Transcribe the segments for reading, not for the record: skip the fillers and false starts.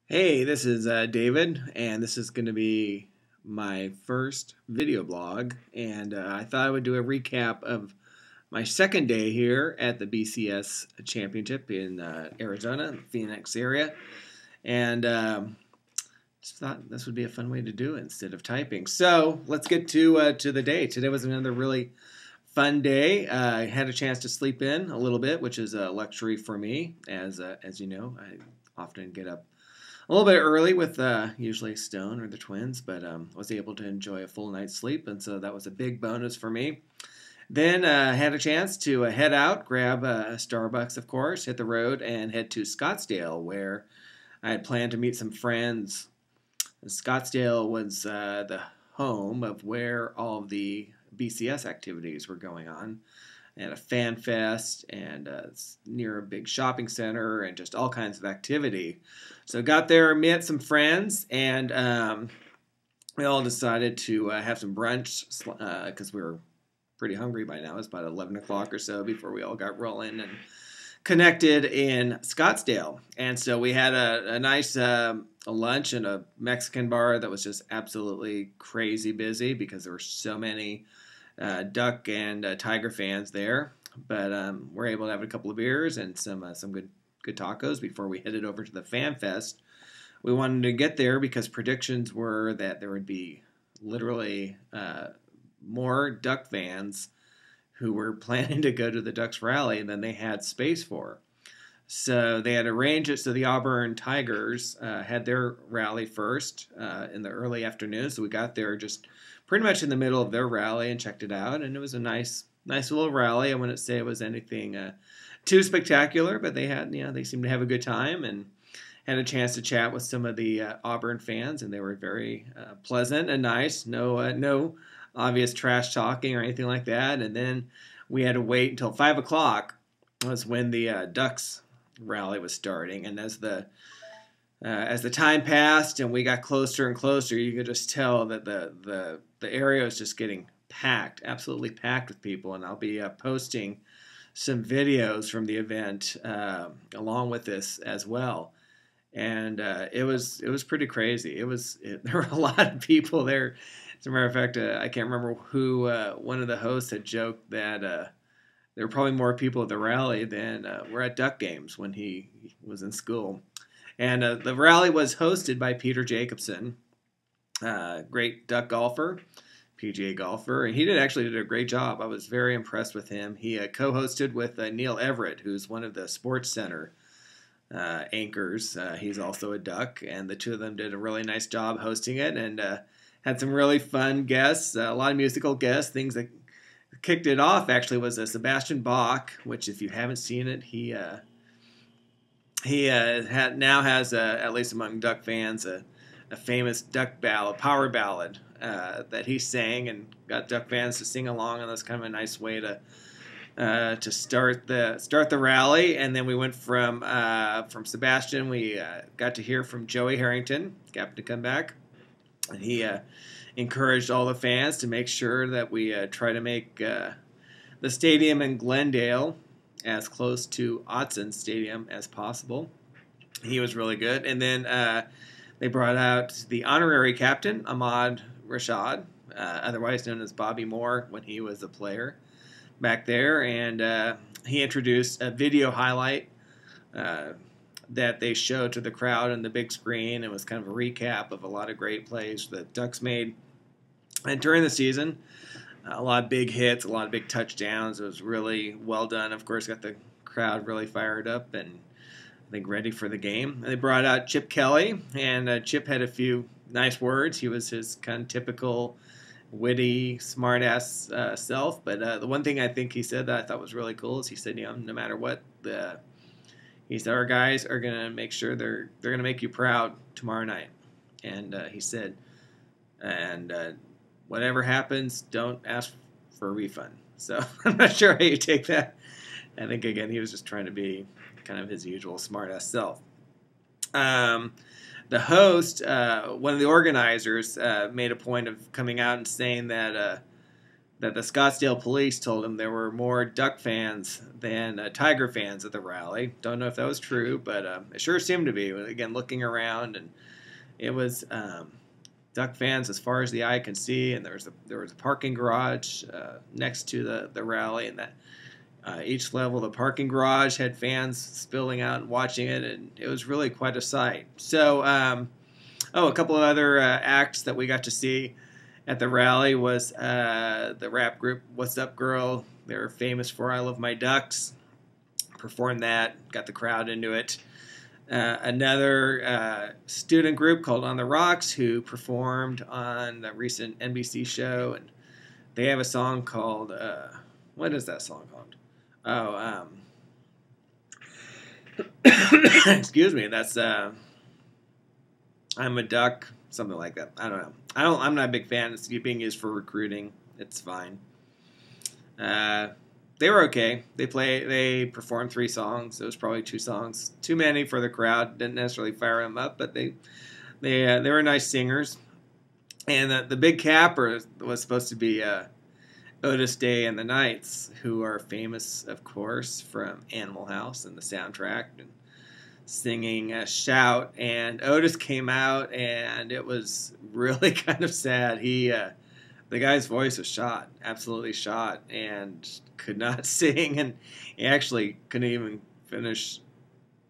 Hey, this is David, and this is going to be my first video blog. And I thought I would do a recap of my second day here at the BCS Championship in Arizona, Phoenix area. And just thought this would be a fun way to do it instead of typing. So let's get to the day. Today was another really fun day. I had a chance to sleep in a little bit, which is a luxury for me, as you know, I often get up a little bit early with usually Stone or the twins, but was able to enjoy a full night's sleep, and so that was a big bonus for me. Then had a chance to head out, grab a Starbucks, of course, hit the road, and head to Scottsdale, where I had planned to meet some friends. Scottsdale was the home of where all of the BCS activities were going on. And a fan fest, and it's near a big shopping center, and just all kinds of activity. So got there, met some friends, and we all decided to have some brunch because we were pretty hungry by now. It's about 11 o'clock or so before we all got rolling and connected in Scottsdale. And so we had a nice a lunch in a Mexican bar that was just absolutely crazy busy because there were so many Duck and Tiger fans there, but we're able to have a couple of beers and some good tacos before we headed over to the Fan Fest. We wanted to get there because predictions were that there would be literally more Duck fans who were planning to go to the Ducks rally than they had space for. So they had arranged it so the Auburn Tigers had their rally first in the early afternoon. So we got there just pretty much in the middle of their rally and checked it out, and it was a nice little rally. I wouldn't say it was anything too spectacular, but they seemed to have a good time and had a chance to chat with some of the Auburn fans, and they were very pleasant and nice. No obvious trash talking or anything like that. And then we had to wait until 5 o'clock was when the Ducks rally was starting, and as the time passed and we got closer and closer, you could just tell that the area was just getting packed, absolutely packed with people. And I'll be posting some videos from the event along with this as well. And it was pretty crazy. There were a lot of people there. As a matter of fact, I can't remember who one of the hosts had joked that there were probably more people at the rally than were at Duck games when he was in school. And the rally was hosted by Peter Jacobson, great Duck golfer, PGA golfer, and he did a great job. I was very impressed with him. He co-hosted with Neil Everett, who's one of the Sports Center anchors. He's also a Duck, and the two of them did a really nice job hosting it, and had some really fun guests, a lot of musical guests. Things that kicked it off actually was Sebastian Bach, which if you haven't seen it, he now has, at least among Duck fans, a famous Duck ballad, power ballad that he sang and got Duck fans to sing along, and that's kind of a nice way to start the rally. And then we went from Sebastian. We got to hear from Joey Harrington, happened to come back, and he encouraged all the fans to make sure that we try to make the stadium in Glendale as close to Autzen Stadium as possible. He was really good. And then they brought out the honorary captain, Ahmad Rashad, otherwise known as Bobby Moore when he was a player back there. And he introduced a video highlight that they showed to the crowd on the big screen. It was kind of a recap of a lot of great plays that Ducks made and during the season. A lot of big hits, a lot of big touchdowns. It was really well done. Of course, got the crowd really fired up and I think ready for the game. And they brought out Chip Kelly, and Chip had a few nice words. He was his kind of typical witty, smart-ass self. But the one thing I think he said that I thought was really cool is he said, no matter what, he said our guys are going to make sure they're going to make you proud tomorrow night. And he said, and whatever happens, don't ask for a refund. So I'm not sure how you take that. I think, again, he was just trying to be kind of his usual smart-ass self. The host, one of the organizers, made a point of coming out and saying that that the Scottsdale police told him there were more Duck fans than Tiger fans at the rally. Don't know if that was true, but it sure seemed to be. Again, looking around, and it was Duck fans as far as the eye can see. And there was a parking garage next to the rally, and that each level of the parking garage had fans spilling out and watching it, and it was really quite a sight. So, a couple of other acts that we got to see at the rally was the rap group What's Up Girl. They're famous for I Love My Ducks. Performed that, got the crowd into it. Another student group called On the Rocks, who performed on the recent NBC show, and they have a song called, what is that song called? Oh, excuse me, that's I'm a Duck, something like that. I don't know. I'm not a big fan. It's being used for recruiting. It's fine. They were okay. They performed 3 songs. It was probably 2 songs too many for the crowd. Didn't necessarily fire them up, but they were nice singers. And the big capper was supposed to be Otis Day and the Knights, who are famous, of course, from Animal House and the soundtrack, and singing Shout. And Otis came out, and it was really kind of sad. The guy's voice was shot, absolutely shot, and could not sing, and he actually couldn't even finish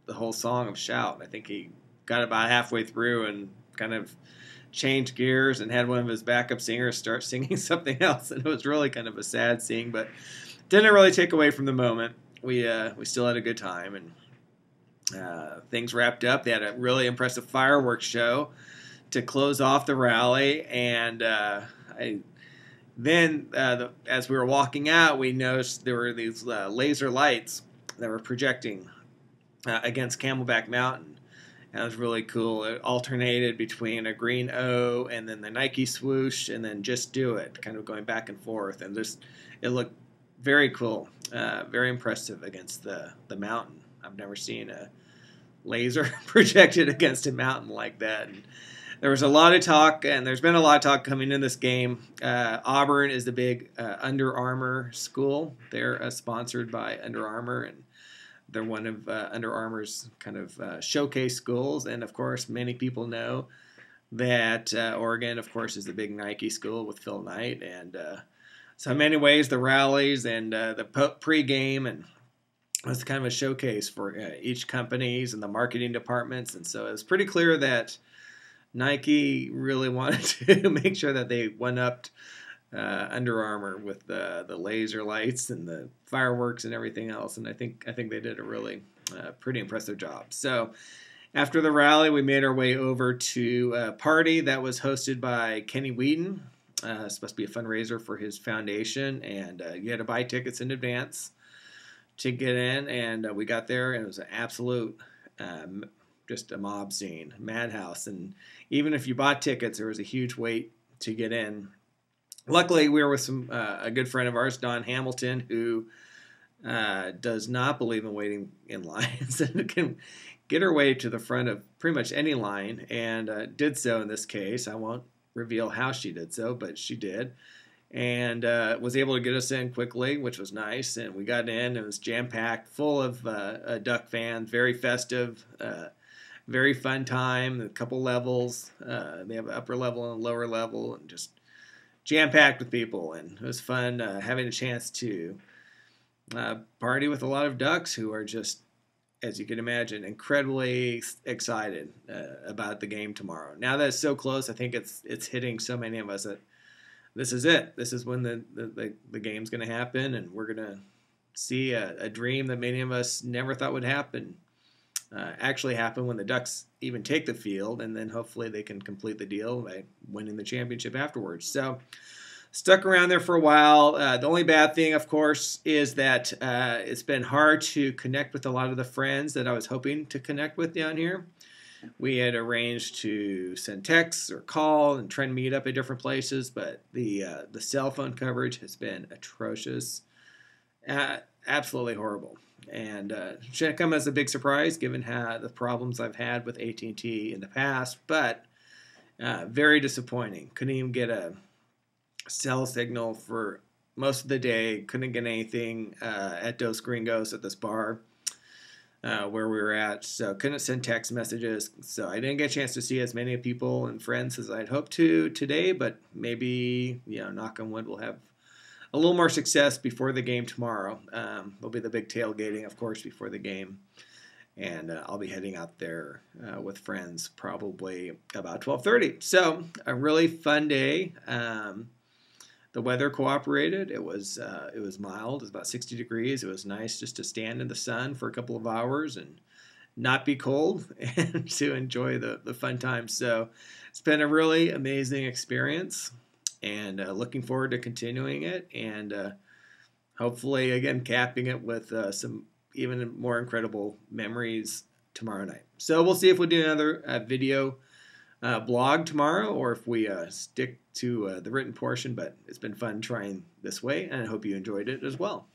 the whole song of Shout. I think he got about halfway through and kind of changed gears and had one of his backup singers start singing something else, and it was really kind of a sad scene, but didn't really take away from the moment. We still had a good time, and things wrapped up. They had a really impressive fireworks show to close off the rally, and as we were walking out, we noticed there were these laser lights that were projecting against Camelback Mountain. That was really cool. It alternated between a green O and then the Nike swoosh and then Just Do It, kind of going back and forth. And it looked very cool, very impressive against the mountain. I've never seen a laser projected against a mountain like that. And there was a lot of talk, and there's been a lot of talk coming in this game. Auburn is the big Under Armour school. They're sponsored by Under Armour, and they're one of Under Armour's kind of showcase schools. And, of course, many people know that Oregon, of course, is the big Nike school with Phil Knight. And so in many ways, the rallies and the pregame and was kind of a showcase for each companies and the marketing departments. And so it was pretty clear that Nike really wanted to make sure that they one-upped Under Armour with the laser lights and the fireworks and everything else, and I think they did a really pretty impressive job. So after the rally, we made our way over to a party that was hosted by Kenny Wheaton. It's supposed to be a fundraiser for his foundation, and you had to buy tickets in advance to get in, and we got there, and it was an absolute just a mob scene, madhouse. And even if you bought tickets, there was a huge wait to get in. Luckily, we were with a good friend of ours, Don Hamilton, who does not believe in waiting in lines and can get her way to the front of pretty much any line, and did so in this case. I won't reveal how she did so, but she did, and was able to get us in quickly, which was nice. And we got in. It was jam-packed, full of Duck fans, very festive, very fun time. A couple levels. They have an upper level and a lower level, and just jam-packed with people. And it was fun having a chance to party with a lot of Ducks who are just, as you can imagine, incredibly excited about the game tomorrow. Now that it's so close, I think it's hitting so many of us that this is it. This is when the game's going to happen, and we're going to see a dream that many of us never thought would happen actually happen when the Ducks even take the field, and then hopefully they can complete the deal by winning the championship afterwards. So stuck around there for a while. The only bad thing, of course, is that it's been hard to connect with a lot of the friends that I was hoping to connect with down here. We had arranged to send texts or call and try and meet up at different places, but the cell phone coverage has been atrocious, absolutely horrible. And shouldn't come as a big surprise given the problems I've had with AT&T in the past, but very disappointing. Couldn't even get a cell signal for most of the day. Couldn't get anything at Dos Gringos at this bar where we were at, so couldn't send text messages. So I didn't get a chance to see as many people and friends as I'd hoped to today, but maybe, knock on wood, we'll have a little more success before the game tomorrow. There'll be the big tailgating, of course, before the game. And I'll be heading out there with friends probably about 12:30. So a really fun day. The weather cooperated. It was mild. It was about 60 degrees. It was nice just to stand in the sun for a couple of hours and not be cold and to enjoy the fun times. So it's been a really amazing experience, and looking forward to continuing it, and hopefully, again, capping it with some even more incredible memories tomorrow night. So we'll see if we'll do another video blog tomorrow, or if we stick to the written portion, but it's been fun trying this way, and I hope you enjoyed it as well.